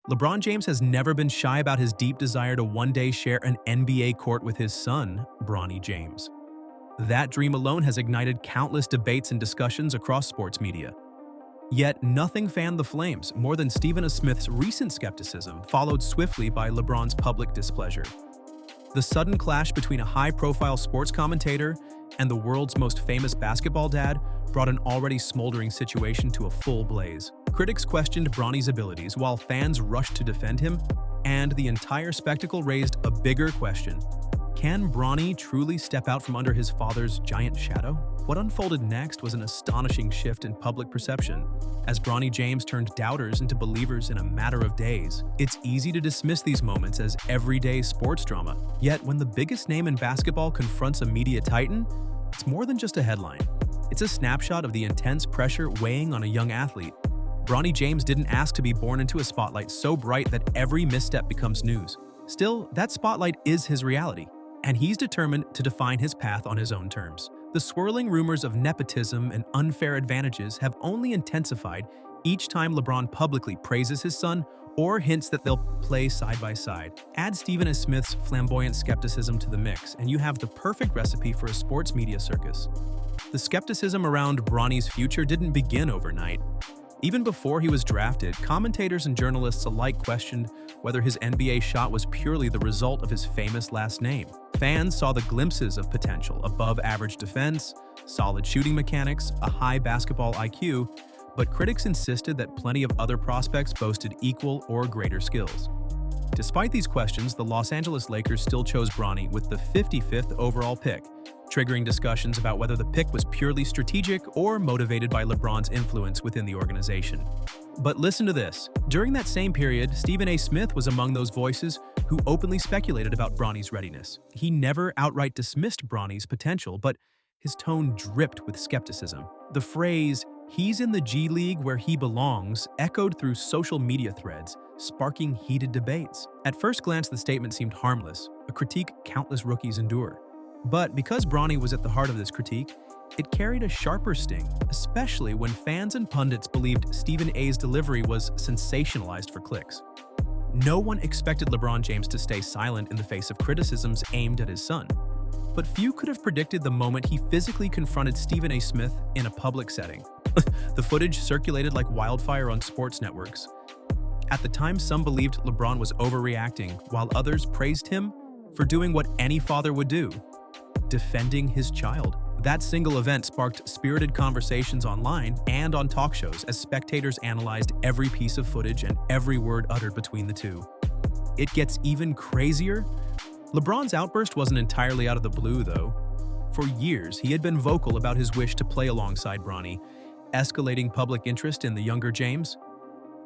LeBron James has never been shy about his deep desire to one day share an NBA court with his son, Bronny James. That dream alone has ignited countless debates and discussions across sports media. Yet nothing fanned the flames more than Stephen A. Smith's recent skepticism, followed swiftly by LeBron's public displeasure. The sudden clash between a high-profile sports commentator and the world's most famous basketball dad brought an already smoldering situation to a full blaze. Critics questioned Bronny's abilities while fans rushed to defend him, and the entire spectacle raised a bigger question. Can Bronny truly step out from under his father's giant shadow? What unfolded next was an astonishing shift in public perception, as Bronny James turned doubters into believers in a matter of days. It's easy to dismiss these moments as everyday sports drama, yet when the biggest name in basketball confronts a media titan, it's more than just a headline. It's a snapshot of the intense pressure weighing on a young athlete. Bronny James didn't ask to be born into a spotlight so bright that every misstep becomes news. Still, that spotlight is his reality, and he's determined to define his path on his own terms. The swirling rumors of nepotism and unfair advantages have only intensified each time LeBron publicly praises his son or hints that they'll play side by side. Add Stephen A. Smith's flamboyant skepticism to the mix, and you have the perfect recipe for a sports media circus. The skepticism around Bronny's future didn't begin overnight. Even before he was drafted, commentators and journalists alike questioned whether his NBA shot was purely the result of his famous last name. Fans saw the glimpses of potential: above-average defense, solid shooting mechanics, a high basketball IQ, but critics insisted that plenty of other prospects boasted equal or greater skills. Despite these questions, the Los Angeles Lakers still chose Bronny with the 55th overall pick, triggering discussions about whether the pick was purely strategic or motivated by LeBron's influence within the organization. But listen to this. During that same period, Stephen A. Smith was among those voices who openly speculated about Bronny's readiness. He never outright dismissed Bronny's potential, but his tone dripped with skepticism. The phrase, "he's in the G League where he belongs," echoed through social media threads, sparking heated debates. At first glance, the statement seemed harmless, a critique countless rookies endure. But because Bronny was at the heart of this critique, it carried a sharper sting, especially when fans and pundits believed Stephen A's delivery was sensationalized for clicks. No one expected LeBron James to stay silent in the face of criticisms aimed at his son. But few could have predicted the moment he physically confronted Stephen A. Smith in a public setting. The footage circulated like wildfire on sports networks. At the time, some believed LeBron was overreacting, while others praised him for doing what any father would do: defending his child. That single event sparked spirited conversations online and on talk shows as spectators analyzed every piece of footage and every word uttered between the two. It gets even crazier. LeBron's outburst wasn't entirely out of the blue, though. For years, he had been vocal about his wish to play alongside Bronny, escalating public interest in the younger James.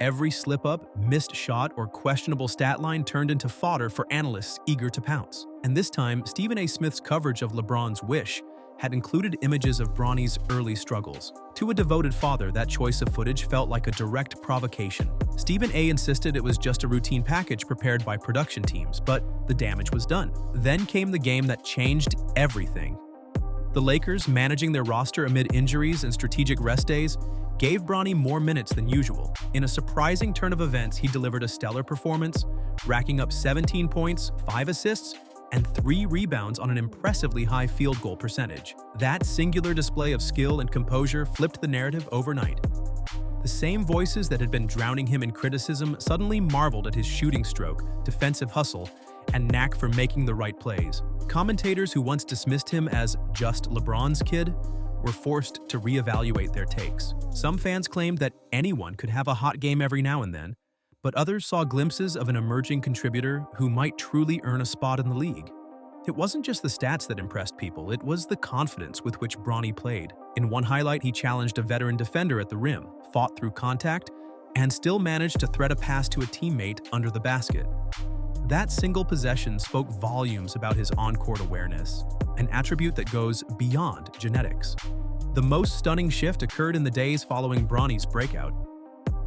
Every slip-up, missed shot, or questionable stat line turned into fodder for analysts eager to pounce. And this time, Stephen A. Smith's coverage of LeBron's wish had included images of Bronny's early struggles. To a devoted father, that choice of footage felt like a direct provocation. Stephen A. insisted it was just a routine package prepared by production teams, but the damage was done. Then came the game that changed everything. The Lakers, managing their roster amid injuries and strategic rest days, gave Bronny more minutes than usual. In a surprising turn of events, he delivered a stellar performance, racking up 17 points, 5 assists, and 3 rebounds on an impressively high field goal percentage. That singular display of skill and composure flipped the narrative overnight. The same voices that had been drowning him in criticism suddenly marveled at his shooting stroke, defensive hustle, and knack for making the right plays. Commentators who once dismissed him as just LeBron's kid were forced to reevaluate their takes. Some fans claimed that anyone could have a hot game every now and then, but others saw glimpses of an emerging contributor who might truly earn a spot in the league. It wasn't just the stats that impressed people, it was the confidence with which Bronny played. In one highlight, he challenged a veteran defender at the rim, fought through contact, and still managed to thread a pass to a teammate under the basket. That single possession spoke volumes about his on-court awareness, an attribute that goes beyond genetics. The most stunning shift occurred in the days following Bronny's breakout.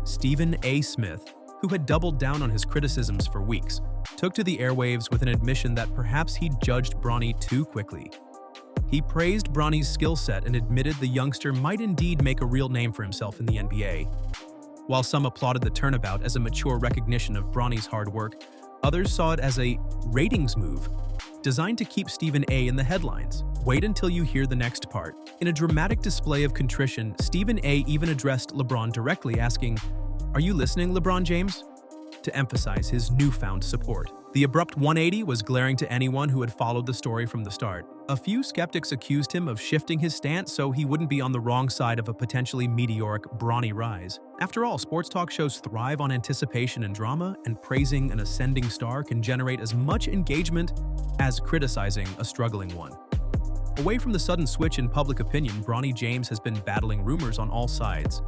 Stephen A. Smith, who had doubled down on his criticisms for weeks, took to the airwaves with an admission that perhaps he'd judged Bronny too quickly. He praised Bronny's skill set and admitted the youngster might indeed make a real name for himself in the NBA. While some applauded the turnabout as a mature recognition of Bronny's hard work, others saw it as a ratings move designed to keep Stephen A. in the headlines. Wait until you hear the next part. In a dramatic display of contrition, Stephen A. even addressed LeBron directly, asking, "Are you listening, LeBron James?" to emphasize his newfound support. The abrupt 180 was glaring to anyone who had followed the story from the start. A few skeptics accused him of shifting his stance so he wouldn't be on the wrong side of a potentially meteoric Bronny rise. After all, sports talk shows thrive on anticipation and drama, and praising an ascending star can generate as much engagement as criticizing a struggling one. Away from the sudden switch in public opinion, Bronny James has been battling rumors on all sides.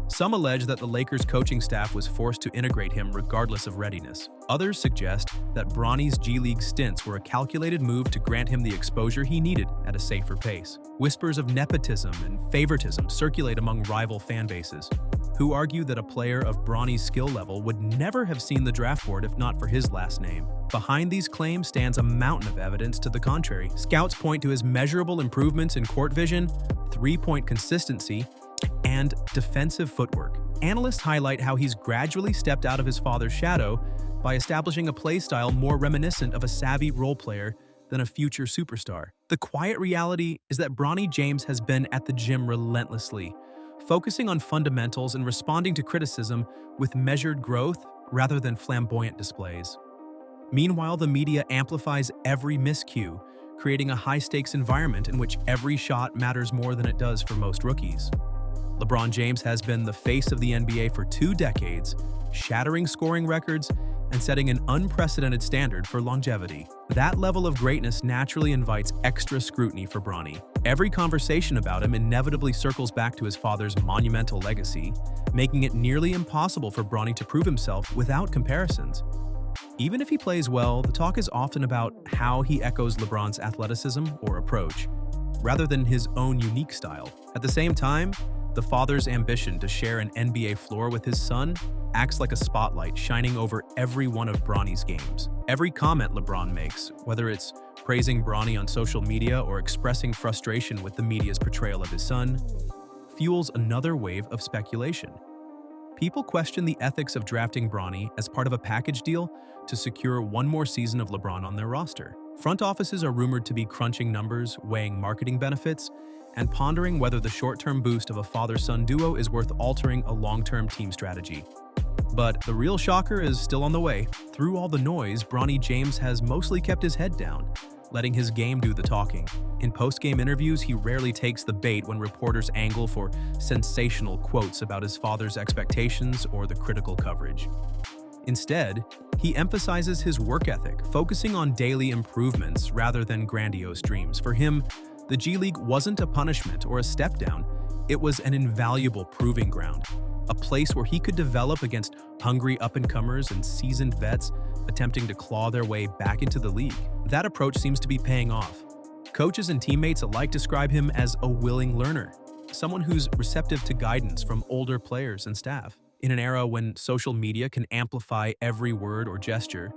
Some allege that the Lakers' coaching staff was forced to integrate him regardless of readiness. Others suggest that Bronny's G League stints were a calculated move to grant him the exposure he needed at a safer pace. Whispers of nepotism and favoritism circulate among rival fan bases, who argue that a player of Bronny's skill level would never have seen the draft board if not for his last name. Behind these claims stands a mountain of evidence to the contrary. Scouts point to his measurable improvements in court vision, three-point consistency, and defensive footwork. Analysts highlight how he's gradually stepped out of his father's shadow by establishing a play style more reminiscent of a savvy role player than a future superstar. The quiet reality is that Bronny James has been at the gym relentlessly, focusing on fundamentals and responding to criticism with measured growth rather than flamboyant displays. Meanwhile, the media amplifies every miscue, creating a high-stakes environment in which every shot matters more than it does for most rookies. LeBron James has been the face of the NBA for 2 decades, shattering scoring records and setting an unprecedented standard for longevity. That level of greatness naturally invites extra scrutiny for Bronny. Every conversation about him inevitably circles back to his father's monumental legacy, making it nearly impossible for Bronny to prove himself without comparisons. Even if he plays well, the talk is often about how he echoes LeBron's athleticism or approach, rather than his own unique style. At the same time, the father's ambition to share an NBA floor with his son acts like a spotlight shining over every one of Bronny's games. Every comment LeBron makes, whether it's praising Bronny on social media or expressing frustration with the media's portrayal of his son, fuels another wave of speculation. People question the ethics of drafting Bronny as part of a package deal to secure one more season of LeBron on their roster. Front offices are rumored to be crunching numbers, weighing marketing benefits, and pondering whether the short-term boost of a father-son duo is worth altering a long-term team strategy. But the real shocker is still on the way. Through all the noise, Bronny James has mostly kept his head down, letting his game do the talking. In post-game interviews, he rarely takes the bait when reporters angle for sensational quotes about his father's expectations or the critical coverage. Instead, he emphasizes his work ethic, focusing on daily improvements rather than grandiose dreams. For him, the G League wasn't a punishment or a step down, it was an invaluable proving ground, a place where he could develop against hungry up-and-comers and seasoned vets attempting to claw their way back into the league. That approach seems to be paying off. Coaches and teammates alike describe him as a willing learner, someone who's receptive to guidance from older players and staff. In an era when social media can amplify every word or gesture,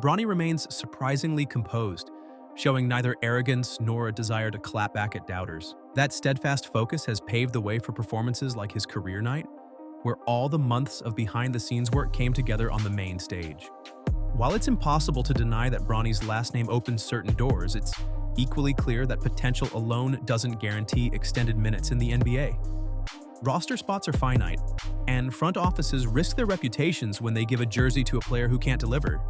Bronny remains surprisingly composed, showing neither arrogance nor a desire to clap back at doubters. That steadfast focus has paved the way for performances like his career night, where all the months of behind-the-scenes work came together on the main stage. While it's impossible to deny that Bronny's last name opens certain doors, it's equally clear that potential alone doesn't guarantee extended minutes in the NBA. Roster spots are finite, and front offices risk their reputations when they give a jersey to a player who can't deliver.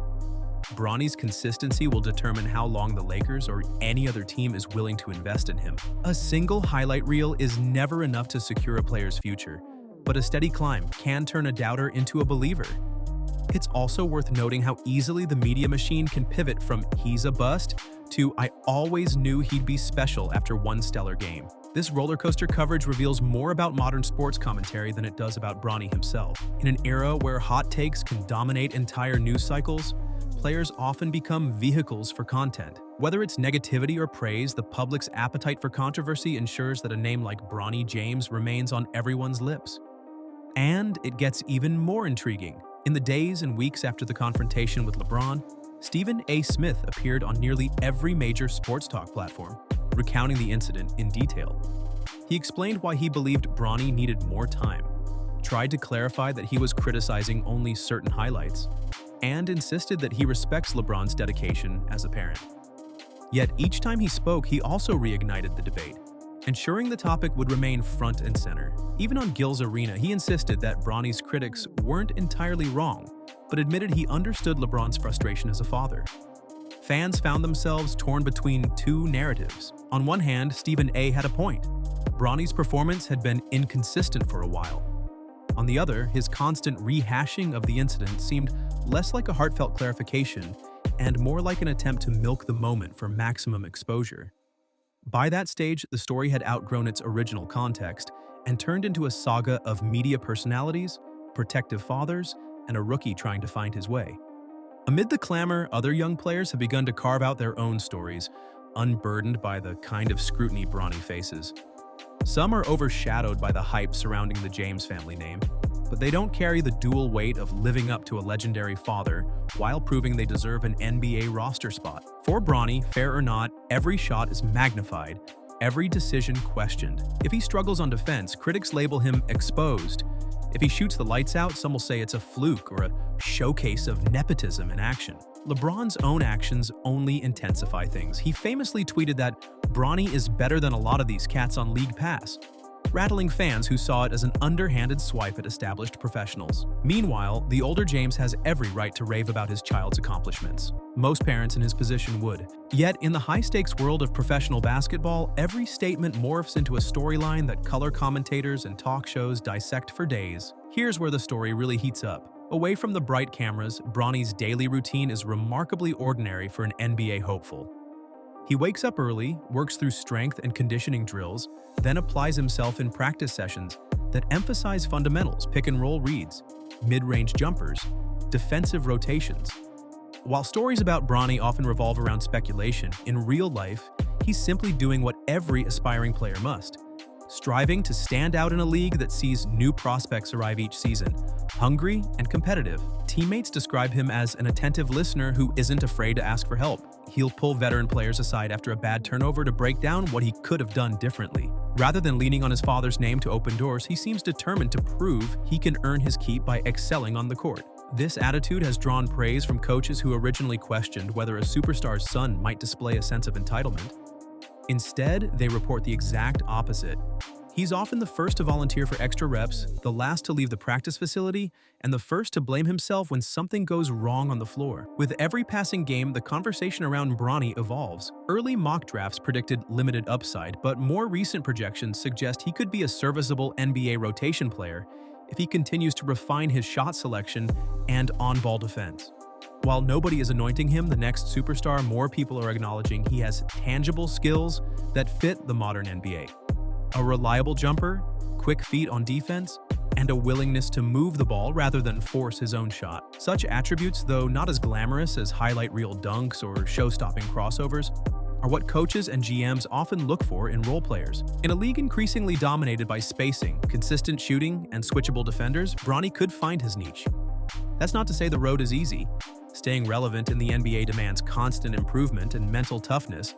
Bronny's consistency will determine how long the Lakers or any other team is willing to invest in him. A single highlight reel is never enough to secure a player's future, but a steady climb can turn a doubter into a believer. It's also worth noting how easily the media machine can pivot from "he's a bust" to "I always knew he'd be special" after one stellar game. This roller coaster coverage reveals more about modern sports commentary than it does about Bronny himself. In an era where hot takes can dominate entire news cycles, players often become vehicles for content. Whether it's negativity or praise, the public's appetite for controversy ensures that a name like Bronny James remains on everyone's lips. And it gets even more intriguing. In the days and weeks after the confrontation with LeBron, Stephen A. Smith appeared on nearly every major sports talk platform, recounting the incident in detail. He explained why he believed Bronny needed more time, tried to clarify that he was criticizing only certain highlights, and insisted that he respects LeBron's dedication as a parent. Yet each time he spoke, he also reignited the debate, ensuring the topic would remain front and center. Even on Gil's Arena, he insisted that Bronny's critics weren't entirely wrong, but admitted he understood LeBron's frustration as a father. Fans found themselves torn between two narratives. On one hand, Stephen A. had a point. Bronny's performance had been inconsistent for a while. On the other, his constant rehashing of the incident seemed less like a heartfelt clarification and more like an attempt to milk the moment for maximum exposure. By that stage, the story had outgrown its original context and turned into a saga of media personalities, protective fathers, and a rookie trying to find his way. Amid the clamor, other young players have begun to carve out their own stories, unburdened by the kind of scrutiny Bronny faces. Some are overshadowed by the hype surrounding the James family name, but they don't carry the dual weight of living up to a legendary father while proving they deserve an NBA roster spot. For Bronny, fair or not, every shot is magnified, every decision questioned. If he struggles on defense, critics label him exposed. If he shoots the lights out, some will say it's a fluke or a showcase of nepotism in action. LeBron's own actions only intensify things. He famously tweeted that Bronny is better than a lot of these cats on League Pass, rattling fans who saw it as an underhanded swipe at established professionals. Meanwhile, the older James has every right to rave about his child's accomplishments. Most parents in his position would. Yet, in the high-stakes world of professional basketball, every statement morphs into a storyline that color commentators and talk shows dissect for days. Here's where the story really heats up. Away from the bright cameras, Bronny's daily routine is remarkably ordinary for an NBA hopeful. He wakes up early, works through strength and conditioning drills, then applies himself in practice sessions that emphasize fundamentals, pick-and-roll reads, mid-range jumpers, defensive rotations. While stories about Bronny often revolve around speculation, in real life, he's simply doing what every aspiring player must, striving to stand out in a league that sees new prospects arrive each season, hungry and competitive. Teammates describe him as an attentive listener who isn't afraid to ask for help. He'll pull veteran players aside after a bad turnover to break down what he could have done differently. Rather than leaning on his father's name to open doors, he seems determined to prove he can earn his keep by excelling on the court. This attitude has drawn praise from coaches who originally questioned whether a superstar's son might display a sense of entitlement. Instead, they report the exact opposite. He's often the first to volunteer for extra reps, the last to leave the practice facility, and the first to blame himself when something goes wrong on the floor. With every passing game, the conversation around Bronny evolves. Early mock drafts predicted limited upside, but more recent projections suggest he could be a serviceable NBA rotation player if he continues to refine his shot selection and on-ball defense. While nobody is anointing him the next superstar, more people are acknowledging he has tangible skills that fit the modern NBA. A reliable jumper, quick feet on defense, and a willingness to move the ball rather than force his own shot. Such attributes, though not as glamorous as highlight reel dunks or show-stopping crossovers, are what coaches and GMs often look for in role players. In a league increasingly dominated by spacing, consistent shooting, and switchable defenders, Bronny could find his niche. That's not to say the road is easy. Staying relevant in the NBA demands constant improvement and mental toughness,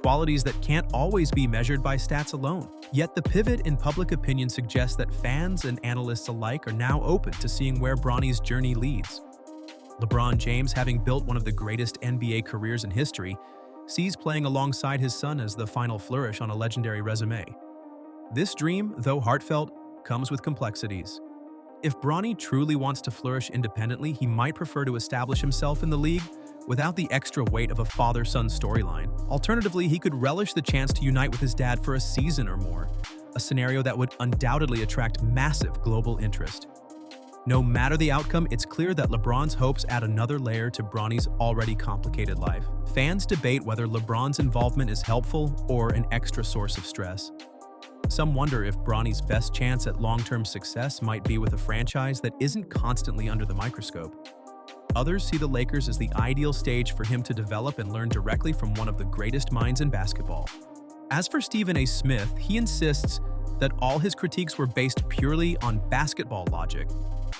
qualities that can't always be measured by stats alone. Yet the pivot in public opinion suggests that fans and analysts alike are now open to seeing where Bronny's journey leads. LeBron James, having built one of the greatest NBA careers in history, sees playing alongside his son as the final flourish on a legendary resume. This dream, though heartfelt, comes with complexities. If Bronny truly wants to flourish independently, he might prefer to establish himself in the league without the extra weight of a father-son storyline. Alternatively, he could relish the chance to unite with his dad for a season or more, a scenario that would undoubtedly attract massive global interest. No matter the outcome, it's clear that LeBron's hopes add another layer to Bronny's already complicated life. Fans debate whether LeBron's involvement is helpful or an extra source of stress. Some wonder if Bronny's best chance at long-term success might be with a franchise that isn't constantly under the microscope. Others see the Lakers as the ideal stage for him to develop and learn directly from one of the greatest minds in basketball. As for Stephen A. Smith, he insists that all his critiques were based purely on basketball logic,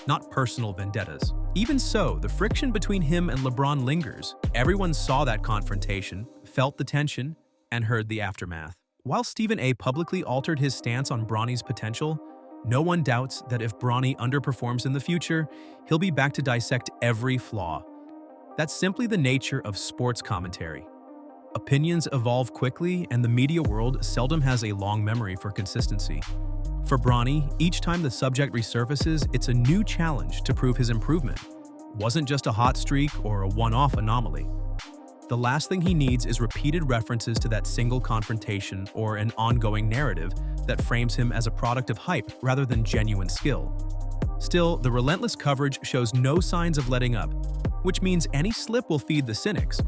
not personal vendettas. Even so, the friction between him and LeBron lingers. Everyone saw that confrontation, felt the tension, and heard the aftermath. While Stephen A. publicly altered his stance on Bronny's potential, No one doubts that if Bronny underperforms in the future, he'll be back to dissect every flaw. That's simply the nature of sports commentary. Opinions evolve quickly, and the media world seldom has a long memory for consistency. For Bronny, each time the subject resurfaces, it's a new challenge to prove his improvement wasn't just a hot streak or a one-off anomaly. The last thing he needs is repeated references to that single confrontation or an ongoing narrative that frames him as a product of hype rather than genuine skill. Still, the relentless coverage shows no signs of letting up, which means any slip will feed the cynics,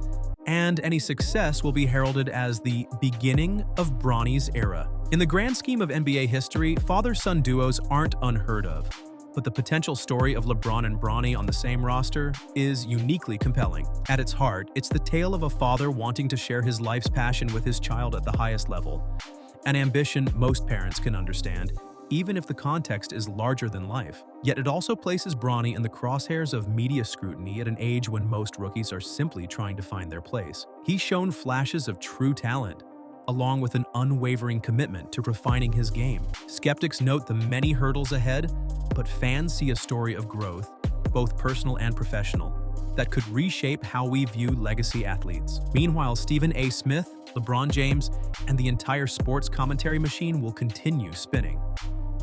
and any success will be heralded as the beginning of Bronny's era. In the grand scheme of NBA history, father-son duos aren't unheard of, but the potential story of LeBron and Bronny on the same roster is uniquely compelling. At its heart, it's the tale of a father wanting to share his life's passion with his child at the highest level, an ambition most parents can understand, even if the context is larger than life. Yet it also places Bronny in the crosshairs of media scrutiny at an age when most rookies are simply trying to find their place. He's shown flashes of true talent, along with an unwavering commitment to refining his game. Skeptics note the many hurdles ahead, but fans see a story of growth, both personal and professional, that could reshape how we view legacy athletes. Meanwhile, Stephen A. Smith, LeBron James, and the entire sports commentary machine will continue spinning.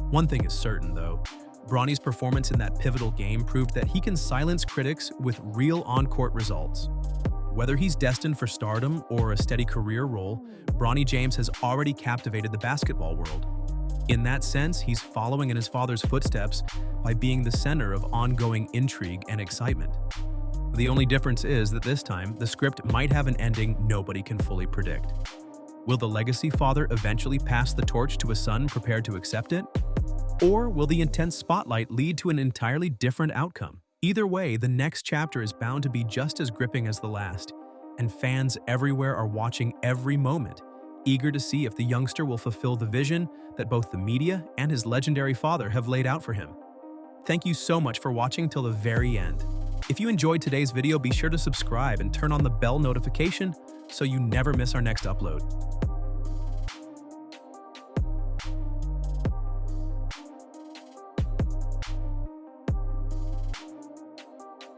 One thing is certain, though. Bronny's performance in that pivotal game proved that he can silence critics with real on-court results. Whether he's destined for stardom or a steady career role, Bronny James has already captivated the basketball world. In that sense, he's following in his father's footsteps by being the center of ongoing intrigue and excitement. The only difference is that this time, the script might have an ending nobody can fully predict. Will the legacy father eventually pass the torch to a son prepared to accept it? Or will the intense spotlight lead to an entirely different outcome? Either way, the next chapter is bound to be just as gripping as the last, and fans everywhere are watching every moment, eager to see if the youngster will fulfill the vision that both the media and his legendary father have laid out for him. Thank you so much for watching till the very end. If you enjoyed today's video, be sure to subscribe and turn on the bell notification so you never miss our next upload.